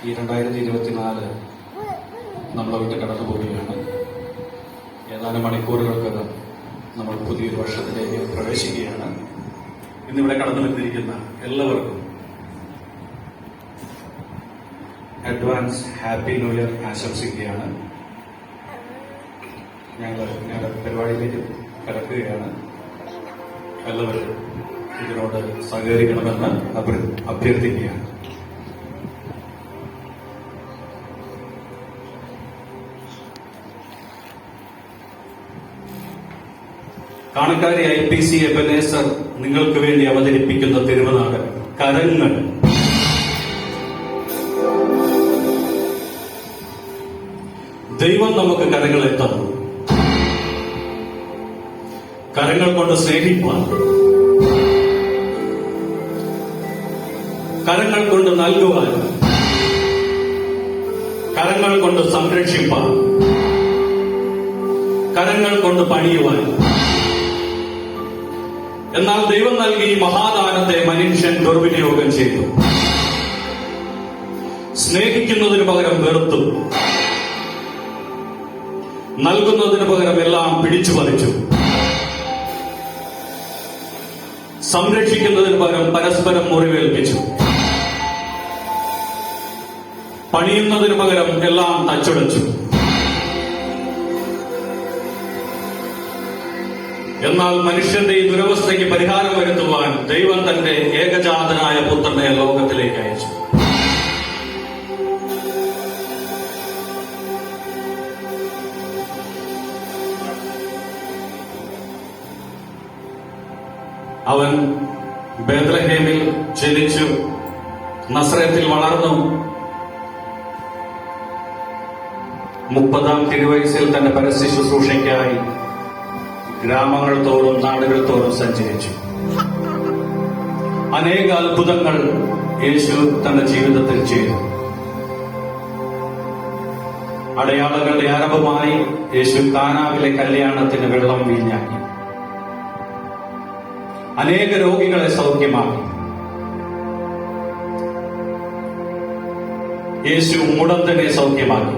ഈ 2024 നമ്മളെ വിട്ട് കടന്നു പോവുകയാണ്. ഏതാനും മണിക്കൂറുകൾക്കകം നമ്മൾ പുതിയൊരു വർഷത്തിലേക്ക് പ്രവേശിക്കുകയാണ്. ഇന്നിവിടെ കടന്നു വന്നിരിക്കുന്ന എല്ലാവർക്കും അഡ്വാൻസ് ഹാപ്പി ന്യൂ ഇയർ ആശംസിക്കുകയാണ്. ഞങ്ങളുടെ പരിപാടിയിലേക്ക് കടക്കുകയാണ്. എല്ലാവരും ഇതിനോട് സഹകരിക്കണമെന്ന് അഭ്യർത്ഥിക്കുകയാണ്. കാണക്കാരി IPC എബനേസർ നിങ്ങൾക്ക് വേണ്ടി അവതരിപ്പിക്കുന്ന തിരുവനാട് കരങ്ങൾ. ദൈവം നമുക്ക് കരങ്ങളെ തന്നു. കരങ്ങൾ കൊണ്ട് സ്നേഹിപ്പാൻ, കരങ്ങൾ കൊണ്ട് നൽകുവാൻ, കരങ്ങൾ കൊണ്ട് സംരക്ഷിപ്പാൻ, കരങ്ങൾ കൊണ്ട് പണിയുവാൻ. എന്നാൽ ദൈവം നൽകി ഈ മഹാദാനത്തെ മനുഷ്യൻ ദുർവിനിയോഗം ചെയ്തു. സ്നേഹിക്കുന്നതിന് പകരം വെറുത്തു, നൽകുന്നതിന് പകരം എല്ലാം പിടിച്ചു പറിച്ചു, സംരക്ഷിക്കുന്നതിന് പകരം പരസ്പരം മുറിവേൽപ്പിച്ചു, പണിയുന്നതിന് പകരം എല്ലാം തച്ചുടച്ചു. എന്നാൽ മനുഷ്യന്റെ ഈ ദുരവസ്ഥയ്ക്ക് പരിഹാരം വരുത്തുവാൻ ദൈവം തന്റെ ഏകജാതനായ പുത്രനെ ലോകത്തിലേക്ക് അയച്ചു. അവൻ ബേത്ലഹേമിൽ ജനിച്ചു, നസറേത്തിൽ വളർന്നു. 30-ാം തിരുവയസ്സിൽ തന്റെ പരസ്യ ശുശ്രൂഷയ്ക്കായി ഗ്രാമങ്ങൾ തോറും നാടുകൾ തോറും സഞ്ചരിച്ചു. അനേക അത്ഭുതങ്ങൾ യേശു തന്റെ ജീവിതത്തിൽ ചെയ്തു. അടയാളങ്ങളുടെ ആരംഭമായി യേശു കാനാവിലെ കല്യാണത്തിന് വെള്ളം വീഞ്ഞാക്കി. അനേക രോഗികളെ സൗഖ്യമാക്കി. യേശു മുടന്തനെ സൗഖ്യമാക്കി.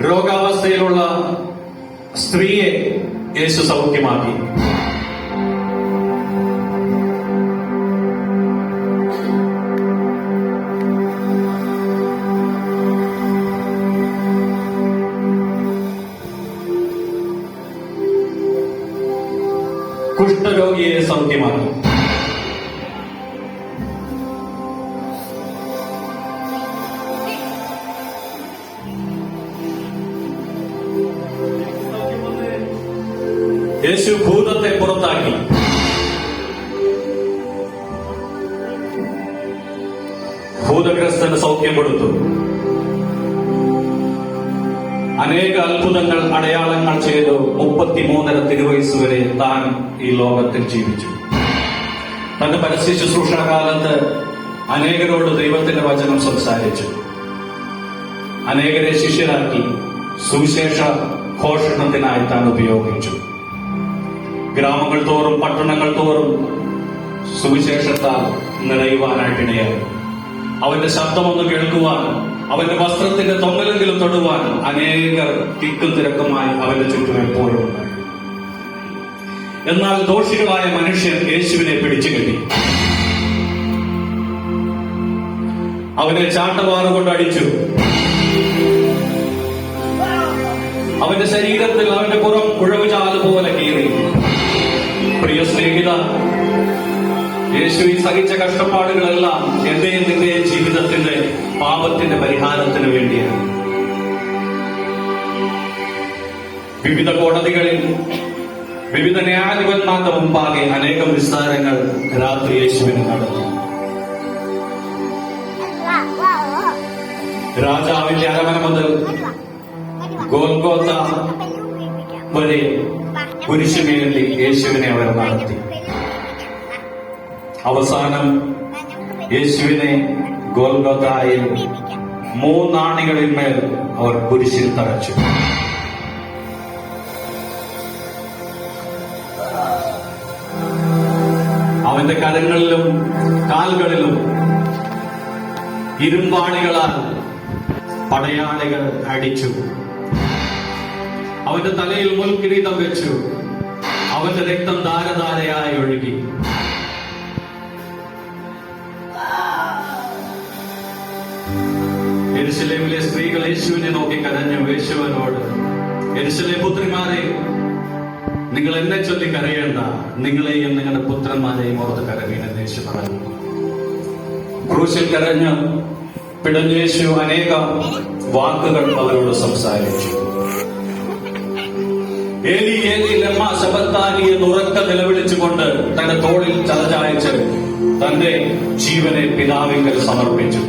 രോഗാവസ്ഥയിലുള്ള സ്ത്രീയെ യേശു സൗഖ്യമാക്കി. കുഷ്ഠരോഗിയെ സൗഖ്യമാക്കി. യേശു ഭൂതത്തെ പുറത്താക്കി. ഭൂതഗ്രസ്തന് സൗഖ്യം കൊടുത്തു. അനേക അത്ഭുതങ്ങൾ, അടയാളങ്ങൾ ചെയ്തു. 33.5 തിരുവയസ്സ് വരെ താൻ ഈ ലോകത്തിൽ ജീവിച്ചു. തന്റെ പരസ്യ ശുശ്രൂഷ കാലത്ത് അനേകരോട് ദൈവത്തിന്റെ വചനം സംസാരിച്ചു. അനേകരെ ശിഷ്യരാക്കി സുവിശേഷ ഘോഷണത്തിനായി താൻ ഉപയോഗിച്ചു. ഗ്രാമങ്ങൾ തോറും പട്ടണങ്ങൾ തോറും സുവിശേഷത്താൽ നിറയുവാനായിട്ടിടയായി. അവന്റെ ശബ്ദമൊന്ന് കേൾക്കുവാൻ, അവന്റെ വസ്ത്രത്തിന്റെ തൊങ്ങലെങ്കിലും തൊടുവാൻ അനേകർ തിക്കും തിരക്കുമായി അവന്റെ ചുറ്റും എപ്പോഴും ഉണ്ടായി. എന്നാൽ ദോഷികളായ മനുഷ്യർ യേശുവിനെ പിടിച്ചുകെട്ടി. അവനെ ചാട്ടവാറുകൊണ്ട് അടിച്ചു. അവന്റെ ശരീരത്തിൽ അവന്റെ പുറം കുഴവുചാല് പോലെ കീറി. പ്രിയ സ്നേഹിത, യേശു ഈ സഹിച്ച കഷ്ടപ്പാടുകളെല്ലാം എന്റെയും നിന്റെയും ജീവിതത്തിന്റെ പാപത്തിന്റെ പരിഹാരത്തിന് വേണ്ടിയാണ്. വിവിധ കോടതികളിൽ വിവിധ ന്യായാധിപന്മാരുടെ മുമ്പാകെ അനേകം വിസ്താരങ്ങൾ രാത്രി യേശുവിന് നടന്നു. രാജാവിന്റെ അരമന മുതൽ ഗോൽഗോത്ത വരെ കുരിശുമേലിൽ യേശുവിനെ അവർ നടത്തി. അവസാനം യേശുവിനെ ഗോൽഗോഥായിൽ 3 ആണികളിന്മേൽ അവർ കുരിശിൽ തറച്ചു. അവന്റെ കരങ്ങളിലും കാലുകളിലും ഇരുമ്പാണികളാൽ പടയാളികൾ അടിച്ചു. അവന്റെ തലയിൽ മുൾക്കിരീടം വെച്ചു. അവന്റെ രക്തം ധാരധാരയായി ഒഴുകി. യെരുശലേമിലെ സ്ത്രീകൾ യേശുവിനെ നോക്കി കരഞ്ഞു. യേശുവിനോട്, യെരുശലേം പുത്രിമാരെ, നിങ്ങൾ എന്നെ ചൊല്ലി കരയേണ്ട, നിങ്ങളെയും നിങ്ങളുടെ പുത്രന്മാരെയും ഓർത്ത് കരവീണെന്ന് യേശു പറഞ്ഞു. ക്രൂശിൽ കരഞ്ഞ് പിടഞ്ഞ യേശു അനേകം വാക്കുകൾ അവരോട് സംസാരിച്ചു. ഏലി ഏലി ലമ്മാ ശബക്താനി എന്ന് ഉറക്കെ നിലവിളിച്ചുകൊണ്ട് തന്റെ തോളിൽ തലചായ്ച്ച് തന്റെ ജീവനെ പിതാവിങ്കൽ സമർപ്പിച്ചു.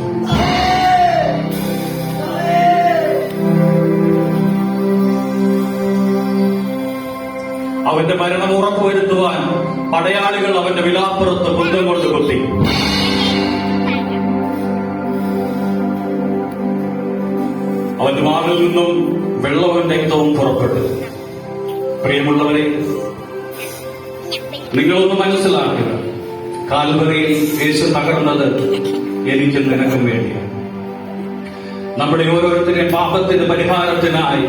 അവന്റെ മരണം ഉറപ്പുവരുത്തുവാൻ പടയാളികൾ അവന്റെ വിലാപ്പുറത്ത് കുന്തം കൊണ്ട് കുത്തി. അവന്റെ വാവിൽ നിന്നും വെള്ളവും രക്തവും പുറപ്പെട്ടു. പ്രിയമുള്ളവരെ, നിങ്ങളൊന്ന് മനസ്സിലാക്കുക, കാൽവറിയിൽ യേശു തകർന്നത് എനിക്കും നിനക്കും വേണ്ടിയാണ്. നമ്മുടെ ഓരോരുത്തരുടെയും പാപത്തിന് പരിഹാരത്തിനായി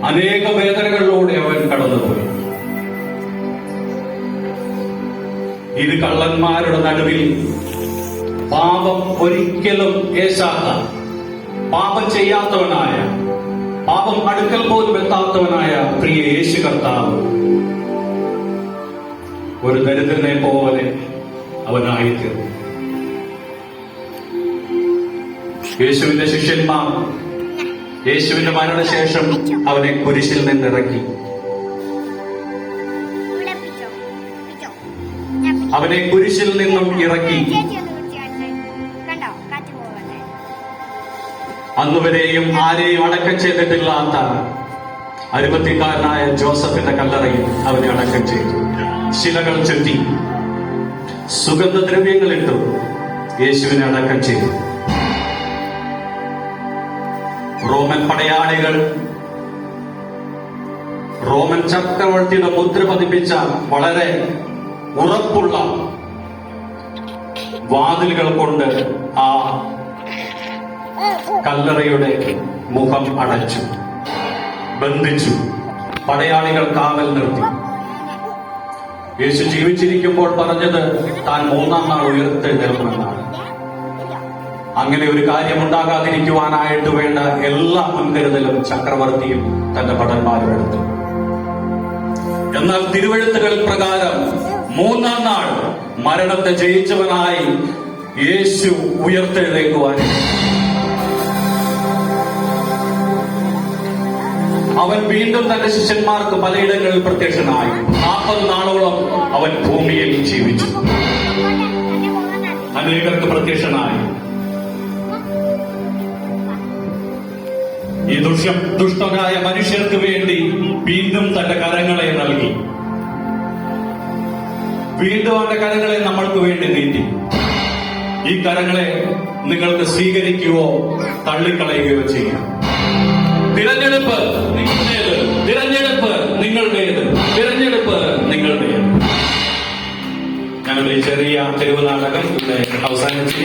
അനേക വേദനകളിലൂടെ അവൻ കടന്നുപോയി. ഇത് കള്ളന്മാരുടെ നടുവിൽ പാപം ഒരിക്കലും ഏശാത്ത, പാപം ചെയ്യാത്തവനായ, പാപം അടുക്കൽ പോലും എത്താത്തവനായ പ്രിയ യേശു കർത്താവ് ഒരു ദരിദ്രനെ പോലെ അവനായിത്തീർന്നു. യേശുവിന്റെ ശിഷ്യന്മാർ യേശുവിന്റെ മരണശേഷം അവനെ കുരിശിൽ നിന്നിറക്കി. അവനെ കുരിശിൽ നിന്നും ഇറക്കി. അന്നുവരെയും ആരെയും അടക്കം ചെയ്തിട്ടില്ലാത്ത അരിമത്യക്കാരനായ ജോസഫിന്റെ കല്ലറയിൽ അവനെ അടക്കം ചെയ്തു. ശിലകൾ ചുറ്റി, സുഗന്ധദ്രവ്യങ്ങളിട്ടു യേശുവിനെ അടക്കം ചെയ്തു. റോമൻ പടയാളികൾ റോമൻ ചക്രവർത്തിയുടെ മുദ്ര പതിപ്പിച്ച വളരെ ഉറപ്പുള്ള വാതിലുകൾ കൊണ്ട് ആ കല്ലറയുടെ മുഖം അടച്ചു, ബന്ധിച്ചു. പടയാളികൾ കാവൽ നിർത്തി. യേശു ജീവിച്ചിരിക്കുമ്പോൾ പറഞ്ഞത് താൻ 3-ാം നാൾ ഉയർത്തെഴുന്നേൽക്കുമെന്നാണ്. അങ്ങനെ ഒരു കാര്യമുണ്ടാകാതിരിക്കുവാനായിട്ട് വേണ്ട എല്ലാ മുൻകരുതലും ചക്രവർത്തിയും തന്റെ ഭടന്മാരും എടുത്തു. എന്നാൽ തിരുവെഴുത്തുകൾ പ്രകാരം 3-ാം നാൾ മരണത്തെ ജയിച്ചവനായി യേശു ഉയർത്തെഴുന്നേൽക്കുവാൻ അവൻ വീണ്ടും തന്റെ ശിഷ്യന്മാർക്ക് പലയിടങ്ങളിൽ പ്രത്യക്ഷനായി. 40 നാളോളം അവൻ ഭൂമിയിൽ ജീവിച്ചു. അനേകർക്ക് പ്രത്യക്ഷനായി. ഈ ദുഷ്ടരായ മനുഷ്യർക്ക് വേണ്ടി വീണ്ടും തന്റെ കരങ്ങളെ നൽകി. വീണ്ടും അവന്റെ കരങ്ങളെ നമ്മൾക്ക് വേണ്ടി നീട്ടി. ഈ കരങ്ങളെ നിങ്ങൾക്ക് സ്വീകരിക്കുകയോ തള്ളിക്കളയുകയോ ചെയ്യാം. തിരഞ്ഞെടുപ്പ് നിങ്ങളുടേത്, തിരഞ്ഞെടുപ്പ് നിങ്ങളുടേത്, തിരഞ്ഞെടുപ്പ് നിങ്ങളുടേത്. ഞങ്ങളുടെ ചെറിയ തെരുവ് നാടകം ഇവിടെ അവസാനിച്ചു.